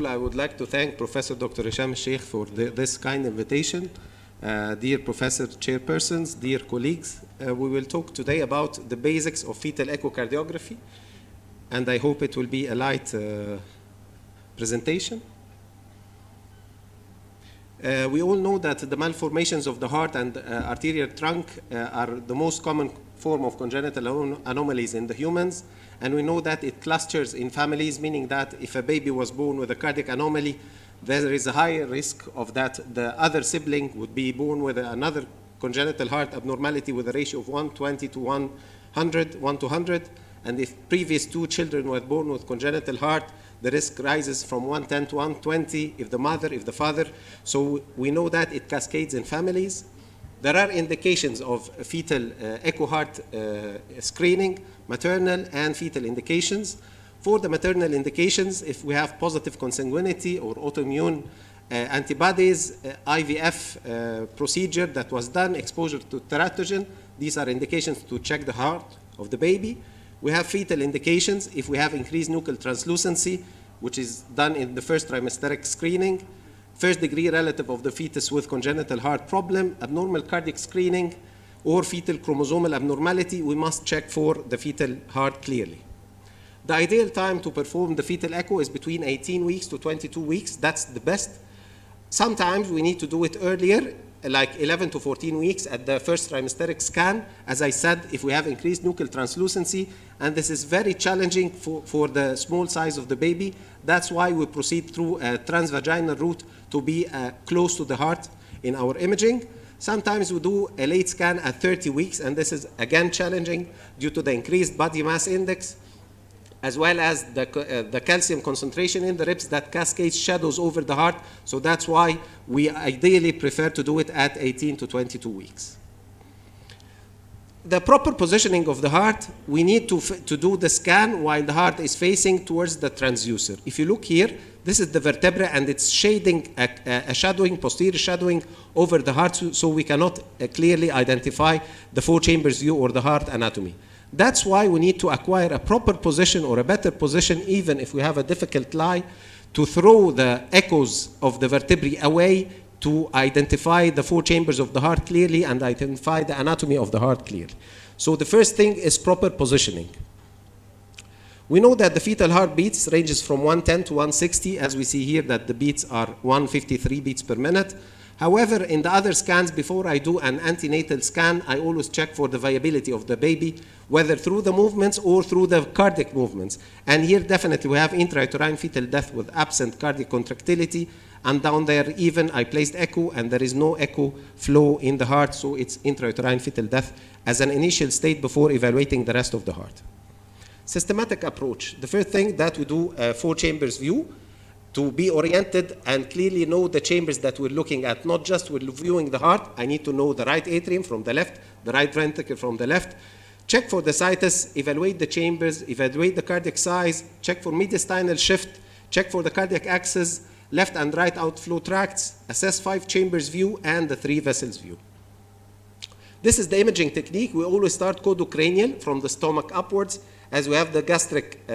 I would like to thank Professor Dr. Hisham Sheikh for this kind invitation. Dear Professor Chairpersons, dear colleagues, we will talk today about the basics of fetal echocardiography, and I hope it will be a light presentation. We all know that the malformations of the heart and arterial trunk are the most common form of congenital anomalies in the humans, and we know that it clusters in families, meaning that if a baby was born with a cardiac anomaly, there is a higher risk of that the other sibling would be born with another congenital heart abnormality with a ratio of 120 to 100, 1 to 100, and if previous two children were born with congenital heart, the risk rises from 110 to 120 if the mother, if the father. So we know that it cascades in families. There are indications of fetal echo heart screening, maternal and fetal indications. For the maternal indications, if we have positive consanguinity or autoimmune antibodies, IVF procedure that was done, exposure to teratogen, these are indications to check the heart of the baby. We have fetal indications if we have increased nuchal translucency, which is done in the first trimesteric screening, first degree relative of the fetus with congenital heart problem, abnormal cardiac screening, or fetal chromosomal abnormality, we must check for the fetal heart clearly. The ideal time to perform the fetal echo is between 18 weeks to 22 weeks. That's the best. Sometimes we need to do it earlier, like 11 to 14 weeks at the first trimesteric scan. As I said, if we have increased nuchal translucency, and this is very challenging for the small size of the baby, that's why we proceed through a transvaginal route to be close to the heart in our imaging. Sometimes we do a late scan at 30 weeks, and this is again challenging due to the increased body mass index, as well as the calcium concentration in the ribs that cascades shadows over the heart. So that's why we ideally prefer to do it at 18 to 22 weeks. The proper positioning of the heart, we need to do the scan while the heart is facing towards the transducer. If you look here, this is the vertebra, and it's shading, a shadowing, posterior shadowing over the heart, so we cannot clearly identify the four chambers view or the heart anatomy. That's why we need to acquire a proper position or a better position, even if we have a difficult lie, to throw the echoes of the vertebrae away to identify the four chambers of the heart clearly and identify the anatomy of the heart clearly. So the first thing is proper positioning. We know that the fetal heart beats ranges from 110 to 160, as we see here that the beats are 153 beats per minute. However, in the other scans, before I do an antenatal scan, I always check for the viability of the baby, whether through the movements or through the cardiac movements. And here definitely we have intrauterine fetal death with absent cardiac contractility, and down there even I placed echo and there is no echo flow in the heart, so it's intrauterine fetal death as an initial state before evaluating the rest of the heart. Systematic approach. The first thing that we do a four chambers view, to be oriented and clearly know the chambers that we're looking at, not just we're viewing the heart. I need to know the right atrium from the left, the right ventricle from the left, check for the situs, evaluate the chambers, evaluate the cardiac size, check for mediastinal shift, check for the cardiac axis, left and right outflow tracts, assess 5 chambers view and the 3 vessels view. This is the imaging technique. We always start codocranial from the stomach upwards, as we have the gastric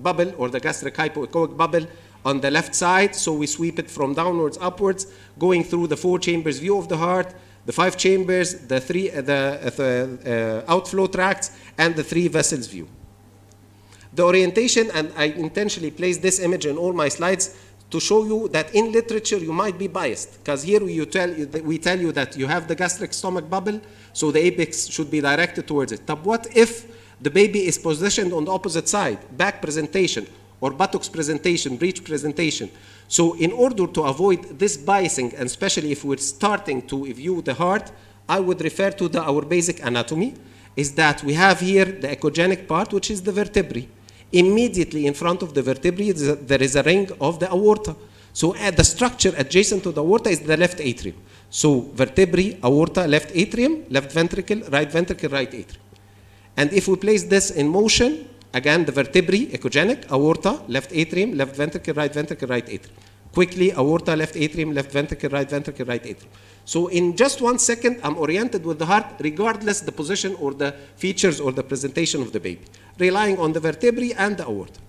bubble or the gastric hypoechoic bubble on the left side, so we sweep it from downwards upwards, going through the 4 chambers view of the heart, the 5 chambers, the 3 outflow tracts, and the 3 vessels view. The orientation, and I intentionally place this image in all my slides to show you that in literature you might be biased, because here we tell you that you have the gastric stomach bubble, so the apex should be directed towards it. But what if the baby is positioned on the opposite side, back presentation, or buttocks presentation, breech presentation? So in order to avoid this biasing, and especially if we're starting to view the heart, I would refer to our basic anatomy, is that we have here the echogenic part, which is the vertebrae. Immediately in front of the vertebrae, there is a ring of the aorta. So the structure adjacent to the aorta is the left atrium. So vertebrae, aorta, left atrium, left ventricle, right atrium. And if we place this in motion, again, the vertebrae, echogenic, aorta, left atrium, left ventricle, right atrium. Quickly, aorta, left atrium, left ventricle, right atrium. So in just 1 second, I'm oriented with the heart, regardless the position or the features or the presentation of the baby, relying on the vertebrae and the aorta.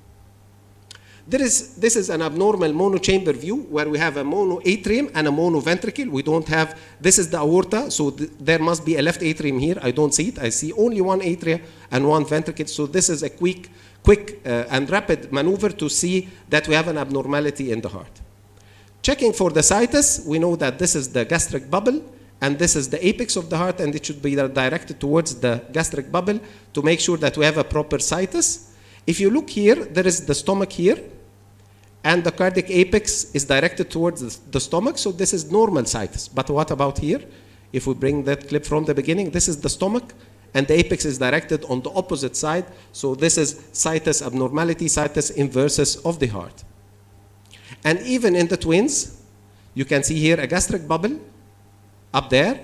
This is an abnormal monochamber view where we have a monoatrium and a monoventricle. We don't have, this is the aorta, so there must be a left atrium here. I don't see it. I see only one atria and one ventricle. So this is a quick and rapid maneuver to see that we have an abnormality in the heart. Checking for the situs, we know that this is the gastric bubble, and this is the apex of the heart, and it should be directed towards the gastric bubble to make sure that we have a proper situs. If you look here, there is the stomach here, and the cardiac apex is directed towards the stomach, so this is normal situs. But what about here? If we bring that clip from the beginning, this is the stomach, and the apex is directed on the opposite side, so this is situs abnormality, situs inversus of the heart. And even in the twins, you can see here a gastric bubble up there.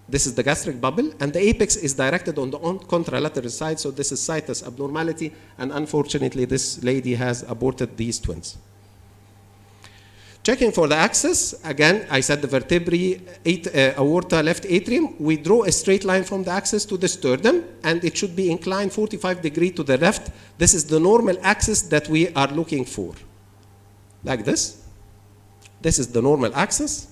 This is the gastric bubble, and the apex is directed on the contralateral side, so this is situs abnormality, and unfortunately this lady has aborted these twins. Checking for the axis, again, I said the vertebrae, aorta, left atrium. We draw a straight line from the axis to the sternum, and it should be inclined 45 degrees to the left. This is the normal axis that we are looking for. Like this. This is the normal axis.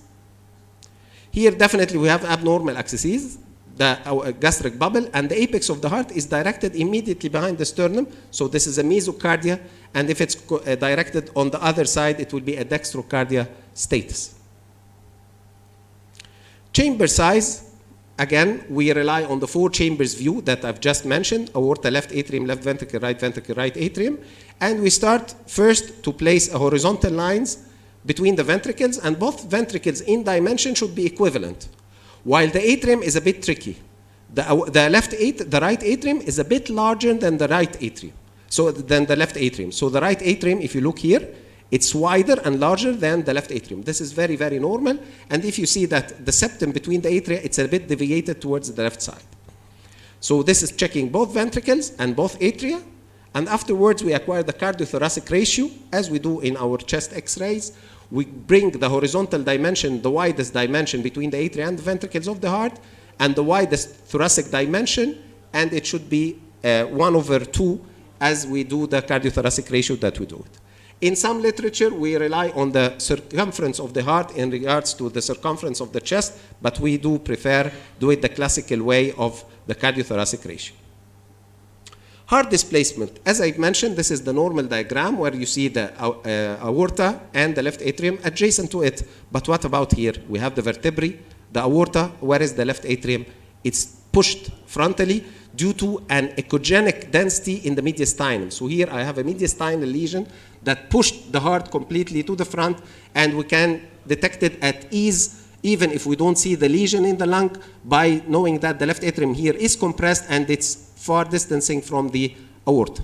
Here, definitely, we have abnormal axes, the gastric bubble, and the apex of the heart is directed immediately behind the sternum. So this is a mesocardia, and if it's directed on the other side, it will be a dextrocardia status. Chamber size, again, we rely on the 4 chambers view that I've just mentioned: aorta, left atrium, left ventricle, right atrium. And we start first to place a horizontal lines between the ventricles, and both ventricles in dimension should be equivalent. While the atrium is a bit tricky. The right atrium is a bit larger than the right atrium, so than the left atrium. So the right atrium, if you look here, it's wider and larger than the left atrium. This is very, very normal. And if you see that the septum between the atria, it's a bit deviated towards the left side. So this is checking both ventricles and both atria. And afterwards, we acquire the cardiothoracic ratio, as we do in our chest x-rays. We bring the horizontal dimension, the widest dimension between the atria and the ventricles of the heart, and the widest thoracic dimension, and it should be 1/2 as we do the cardiothoracic ratio that we do it. In some literature, we rely on the circumference of the heart in regards to the circumference of the chest, but we do prefer do it the classical way of the cardiothoracic ratio. Heart displacement, as I mentioned, this is the normal diagram where you see the aorta and the left atrium adjacent to it. But what about here? We have the vertebrae, the aorta. Where is the left atrium? It's pushed frontally due to an echogenic density in the mediastinum. So here I have a mediastinal lesion that pushed the heart completely to the front, and we can detect it at ease even if we don't see the lesion in the lung by knowing that the left atrium here is compressed and it's far distancing from the aorta.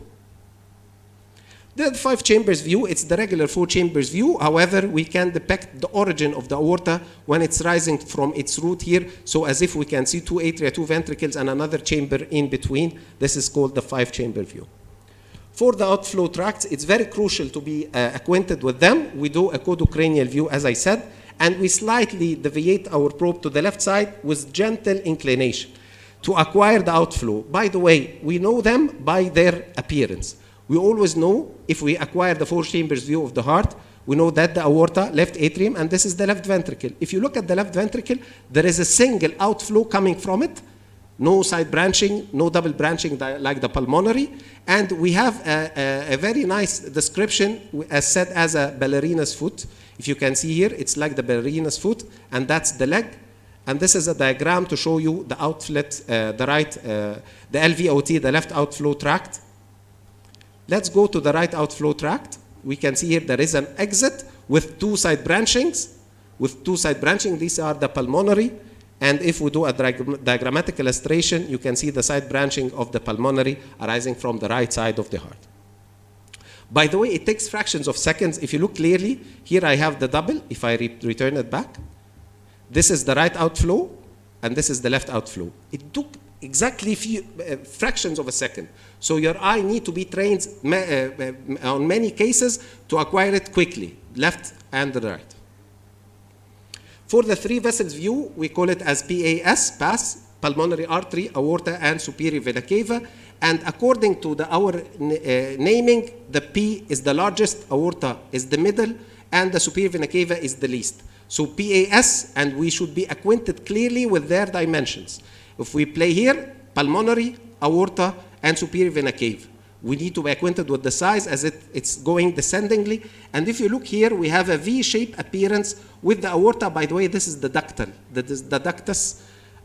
The 5 chambers view, it's the regular 4 chambers view. However, we can depict the origin of the aorta when it's rising from its root here. So as if we can see 2 atria, 2 ventricles, and another chamber in between. This is called the 5 chamber view. For the outflow tracts, it's very crucial to be acquainted with them. We do a codocranial view, as I said, and we slightly deviate our probe to the left side with gentle inclination to acquire the outflow. By the way, we know them by their appearance. We always know if we acquire the 4 chambers view of the heart, we know that the aorta, left atrium, and this is the left ventricle. If you look at the left ventricle, there is a single outflow coming from it, no side branching, no double branching like the pulmonary, and we have a very nice description as said as a ballerina's foot. If you can see here, it's like the ballerina's foot, and that's the leg. And this is a diagram to show you the outlet, the LVOT, the left outflow tract. Let's go to the right outflow tract. We can see here there is an exit with 2 side branchings. With 2 side branching, these are the pulmonary. And if we do a diagrammatic illustration, you can see the side branching of the pulmonary arising from the right side of the heart. By the way, it takes fractions of seconds. If you look clearly, here I have the double. If I return it back, this is the right outflow, and this is the left outflow. It took exactly fractions of a second. So your eye need to be trained on many cases to acquire it quickly, left and the right. For the 3 vessels view, we call it as PAS, pass. pulmonary artery, aorta, and superior vena cava. And according to our naming, the P is the largest, aorta is the middle, and the superior vena cava is the least. So PAS, and we should be acquainted clearly with their dimensions. If we play here, pulmonary, aorta, and superior vena cava. We need to be acquainted with the size as it's going descendingly. And if you look here, we have a V-shaped appearance with the aorta. By the way, this is the ductal. That is the ductus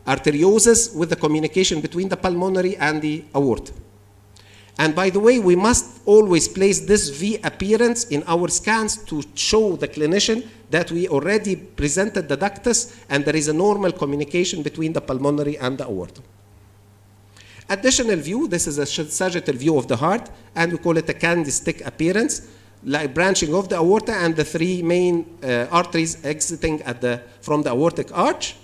arteriosus with the communication between the pulmonary and the aorta. And by the way, we must always place this V appearance in our scans to show the clinician that we already presented the ductus and there is a normal communication between the pulmonary and the aorta. Additional view, this is a sagittal view of the heart, and we call it a candlestick appearance, like branching of the aorta and the three main arteries exiting from the aortic arch.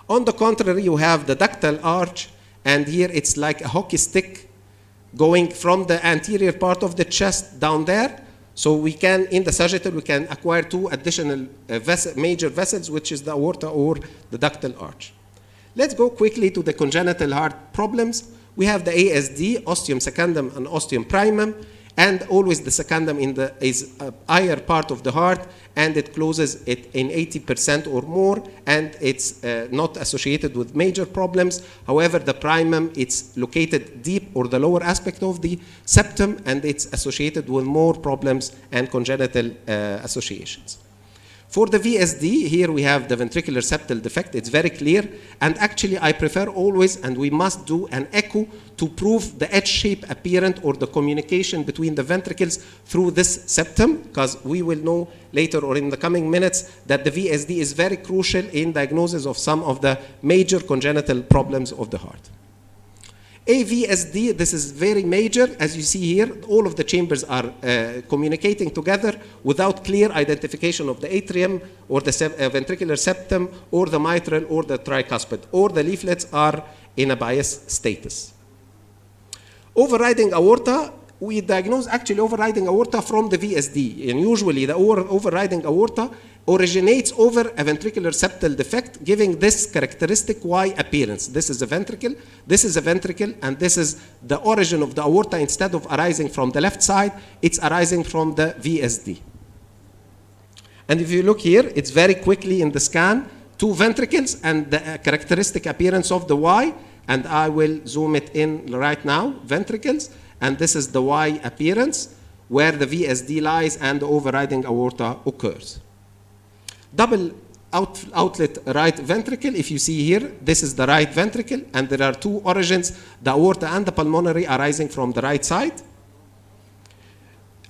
On the contrary, you have the ductal arch, and here it's like a hockey stick going from the anterior part of the chest down there. So we can, in the sagittal, we can acquire two additional major vessels, which is the aorta or the ductal arch. Let's go quickly to the congenital heart problems. We have the ASD, ostium secundum and ostium primum, and always the secundum is a higher part of the heart, and it closes it in 80% or more, and it's not associated with major problems. However, the primum, it's located deep or the lower aspect of the septum, and it's associated with more problems and congenital associations. For the VSD, here we have the ventricular septal defect. It's very clear. And actually, I prefer always, and we must do an echo to prove the H-shaped appearance or the communication between the ventricles through this septum, because we will know later or in the coming minutes that the VSD is very crucial in diagnosis of some of the major congenital problems of the heart. AVSD, this is very major. As you see here, all of the chambers are communicating together without clear identification of the atrium or the ventricular septum or the mitral or the tricuspid, or the leaflets are in a biased status. Overriding aorta, we diagnose actually overriding aorta from the VSD, and usually the overriding aorta originates over a ventricular septal defect, giving this characteristic Y appearance. This is a ventricle, this is a ventricle, and this is the origin of the aorta. Instead of arising from the left side, it's arising from the VSD. And if you look here, it's very quickly in the scan, two ventricles and the characteristic appearance of the Y, and I will zoom it in right now, ventricles, and this is the Y appearance where the VSD lies and the overriding aorta occurs. Double outlet right ventricle, if you see here, this is the right ventricle, and there are two origins, the aorta and the pulmonary arising from the right side.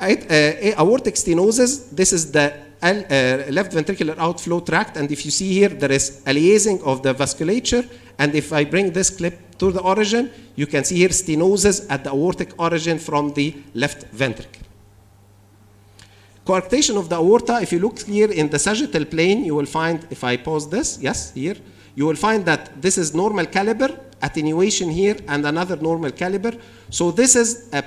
Aortic stenosis, this is the left ventricular outflow tract, and if you see here, there is a liaising of the vasculature, and if I bring this clip to the origin, you can see here stenosis at the aortic origin from the left ventricle. Coarctation of the aorta, if you look here in the sagittal plane, you will find, if I pause this, yes, here, you will find that this is normal caliber, attenuation here, and another normal caliber. So this is a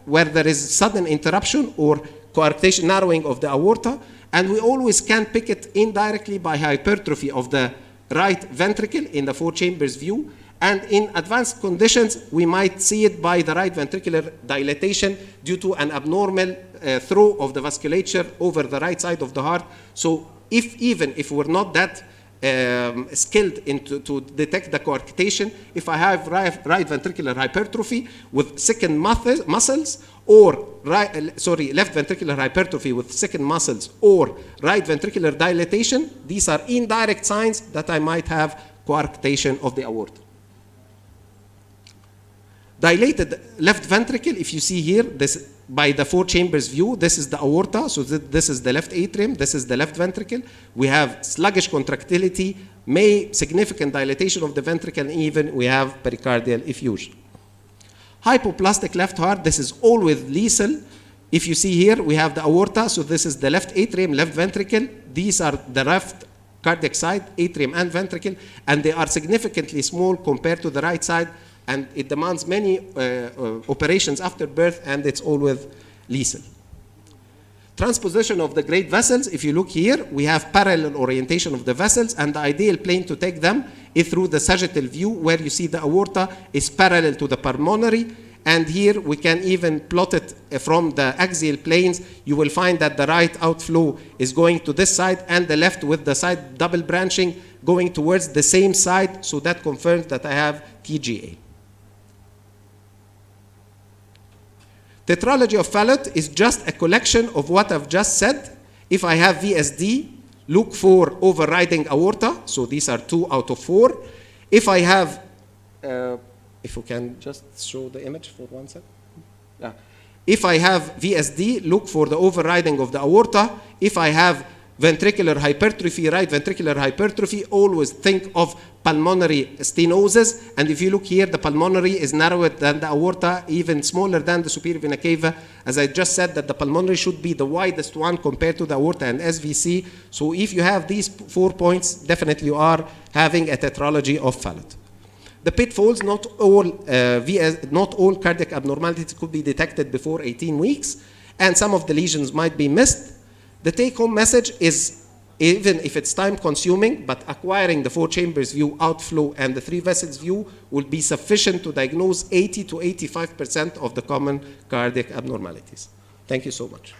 where there is sudden interruption or coarctation, narrowing of the aorta, and we always can pick it indirectly by hypertrophy of the right ventricle in the four chambers view. And in advanced conditions, we might see it by the right ventricular dilatation due to an abnormal throw of the vasculature over the right side of the heart. So even if we're not that skilled to detect the coarctation, if I have right ventricular hypertrophy with thickened muscles, or left ventricular hypertrophy with thickened muscles, or right ventricular dilatation, these are indirect signs that I might have coarctation of the aorta. Dilated left ventricle, if you see here, this by the four chambers view, this is the aorta, so this is the left atrium, this is the left ventricle. We have sluggish contractility, significant dilatation of the ventricle, and even we have pericardial effusion. Hypoplastic left heart, this is always lethal. If you see here, we have the aorta, so this is the left atrium, left ventricle. These are the left cardiac side, atrium and ventricle, and they are significantly small compared to the right side, and it demands many operations after birth, and it's always lethal. Transposition of the great vessels, if you look here, we have parallel orientation of the vessels, and the ideal plane to take them is through the sagittal view, where you see the aorta is parallel to the pulmonary. And here we can even plot it from the axial planes. You will find that the right outflow is going to this side, and the left with the side double branching going towards the same side. So that confirms that I have TGA. Tetralogy of Fallot is just a collection of what I've just said. If I have VSD, look for overriding aorta. So these are 2 out of 4. If I have, if we can just show the image for 1 second. Yeah. If I have VSD, look for the overriding of the aorta. If I have ventricular hypertrophy, right ventricular hypertrophy, always think of pulmonary stenosis. And if you look here, the pulmonary is narrower than the aorta, even smaller than the superior vena cava. As I just said, that the pulmonary should be the widest one compared to the aorta and SVC. So if you have these 4 points, definitely you are having a tetralogy of Fallot. The pitfalls, not all cardiac abnormalities could be detected before 18 weeks, and some of the lesions might be missed. The take-home message is, even if it's time-consuming, but acquiring the 4 chambers view outflow and the 3 vessels view will be sufficient to diagnose 80 to 85% of the common cardiac abnormalities. Thank you so much.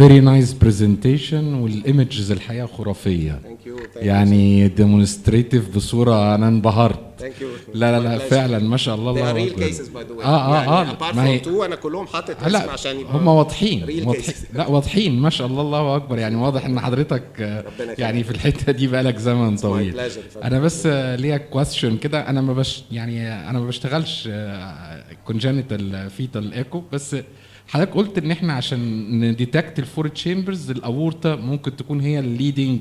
Very nice presentation والايمجز الحقيقه خرافيه. Thank يعني demonstrative بصوره انا انبهرت. Thank you. لا فعلا ما شاء الله. They are real cases by the way. يعني apart from 2 انا كلهم حاطط اسم عشان يبقى هم واضحين. لا واضحين ما شاء الله. الله اكبر. يعني واضح ان حضرتك يعني في الحته دي بقالك زمن طويل. انا بس ليا كويستشن كده. انا ما بشتغلش congenital fetal echo، بس حضرتك قلت ان احنا عشان نديتكت الفور تشامبرز الاورطه ممكن تكون هي الليدنج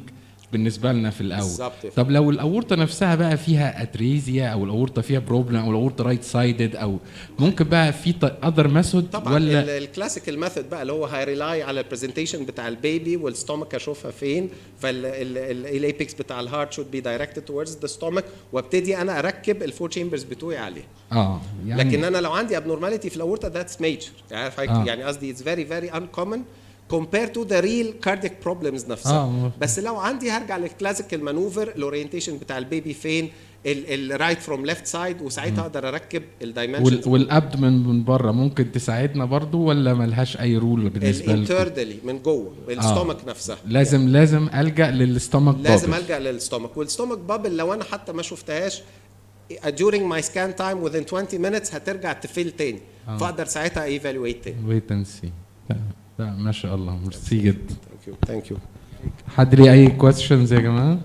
بالنسبه لنا في الاول. طب لو الاورطه نفسها بقى فيها اتريزيا او الاورطه فيها بروبلم او الاورطه رايت سايدد، او ممكن بقى في اذر ميثود طبعا ولا الكلاسيكال ميثود بقى اللي هو هيريلاي على البرزنتيشن بتاع البيبي والستومك اشوفها فين، فالايبكس بتاع الهارت شود بي دايركتد توردز ذا ستومك، وابتدي انا اركب الفور تشامبرز بتوعي عليه. يعني لكن انا لو عندي abnormality في الاورطه ذاتس ميجر، يعني قصدي اتس فيري فيري uncommon compared to the real cardiac problems نفسها. بس لو عندي هرجع للكلاسيكال مانوفر، الاورينتيشن بتاع البيبي فين، الرايت فروم ليفت سايد، وساعتها اقدر اركب الدايمنشنز. والابدمن من بره ممكن تساعدنا برضو ولا ملهاش اي رول بالنسبه لكم؟ الانتردلي من جوه الستومك نفسها لازم الجا للستومك بابل. لازم الجا للستومك، والستومك بابل لو انا حتى ما شفتهاش during my scan time within 20 minutes هترجع تفيل تاني، فاقدر ساعتها ايفالويت تاني. ويت اند سي. لا ما شاء الله. ميرسي جدا. ثانك يو. حد ليه اي كويستشنز يا جماعه؟